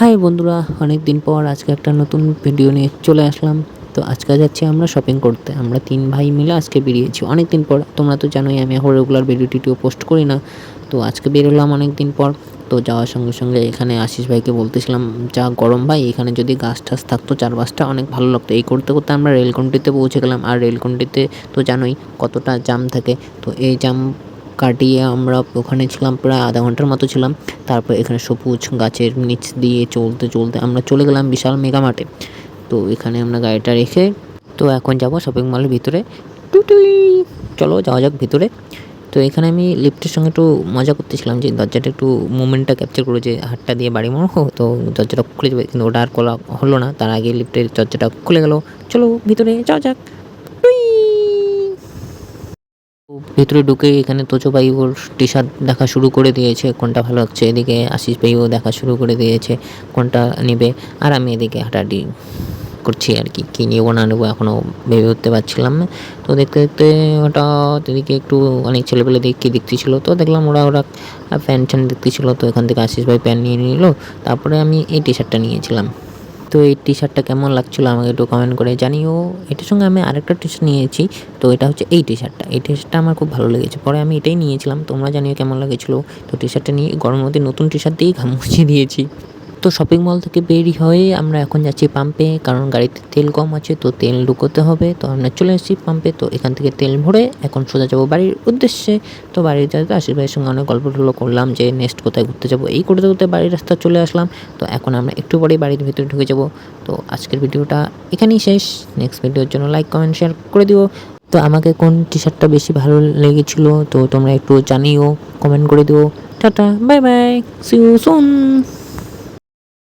High বন্ধুরা, অনেক দিন পর আজকে একটা নতুন ভিডিও নিয়ে চলে আসলাম। তো আজকে যাচ্ছি আমরা শপিং করতে। আমরা ৩ ভাই মিলে আজকে বেরিয়েছি অনেক দিন পর। তোমরা তো জানোই আমি এখন রেগুলার ভিডিও পোস্ট করি না। তো আজকে বেরোলাম অনেক দিন পর। তো যাওয়ার সঙ্গে এখানে আশিস ভাইকে বলতেছিলাম, যা গরম ভাই, এখানে যদি গাছ-টাছ থাকতো ৪-৫টা অনেক ভালো লাগতো। এই করতে আমরা রেলকুন্ঠিতে পৌঁছে গেলাম। আর রেলকুন্ঠিতে তো জানোই কতটা জ্যাম থাকে। তো এই জ্যাম কাটিয়ে আমরা ওখানে ছিলাম প্রায় আধা ঘন্টার মতো ছিলাম। তারপর এখানে সবুজ গাছের নিচ দিয়ে চলতে আমরা চলে গেলাম বিশাল মেগা মার্টে। তো এখানে আমরা গাড়িটা রেখে তো এখন যাব শপিং মলের ভিতরে। টুটুই! চলো যাওয়া যাক ভিতরে। তো এখানে আমি লিফটের সঙ্গে একটু মজা করতেছিলাম যে দরজাটা একটু মুভমেন্টটা ক্যাপচার করে যে হাতটা দিয়ে বাড়ি মারবো, তো দরজাটা খুলে যাবে, কিন্তু ওটা আর খোলা হলো না। তার আগে লিফটের দরজাটা খুলে গেল। চলো ভিতরে যাওয়া যাক। টুই! ভেতরে ঢুকে এখানে তোজো ভাই ওর টি-শার্ট দেখা শুরু করে দিয়েছে, কোনটা ভালো লাগছে। এদিকে আশিস ভাইও দেখা শুরু করে দিয়েছে কোনটা নেবে। আর আমি এদিকে হাঁটাহাঁটি করছি আর কি, কী নেবো না নেবো এখনও ভেবে উঠতে পারছিলাম না। তো দেখতে হঠাৎ এদিকে একটু অনেক ছেলেপেলে দেখতেছিল। তো দেখলাম ওরা প্যান্ট দেখতেছিল। তো এখান থেকে আশিস ভাই প্যান্ট নিয়ে নিল। তারপরে আমি এই টি-শার্টটা নিয়েছিলাম। তো এই টি-শার্টটা কেমন লাগছিলো আমাকে একটু কমেন্ট করে জানিও। এটার সঙ্গে আমি আরেকটা টি-শার্ট নিয়েছি। তো এটা হচ্ছে এই টি-শার্টটা আমার খুব ভালো লেগেছে। পরে আমি এটাই নিয়েছিলাম। তোমরা জানিও কেমন লাগেছিলো। তো টি-শার্টটা নিয়ে গরমের মধ্যে নতুন টি-শার্ট দিয়েই ঘাম মুছিয়ে দিয়েছি। তো শপিং মল থেকে বের হয়ে আমরা এখন যাচ্ছি পাম্পে, কারণ গাড়িতে তেল কম আছে, তো তেল ঢুকোতে হবে। তো আমরা চলে এসেছি পাম্পে। তো এখান থেকে তেল ভরে এখন সোজা যাবো বাড়ির উদ্দেশ্যে। তো বাড়িতে আশিস ভাইয়ের সঙ্গে অনেক গল্প টল্প করলাম যে নেক্সট কোথায় ঘুরতে যাবো। এই করতে বাড়ির রাস্তা চলে আসলাম। তো এখন আমরা একটু পরেই বাড়ির ভিতরে ঢুকে যাবো। তো আজকের ভিডিওটা এখানেই শেষ। নেক্সট ভিডিওর জন্য লাইক, কমেন্ট, শেয়ার করে দিও। তো আমাকে কোন টি-শার্টটা বেশি ভালো লেগেছিলো তো তোমরা একটু জানিও, কমেন্ট করে দিও। Tata, bye bye, see you soon.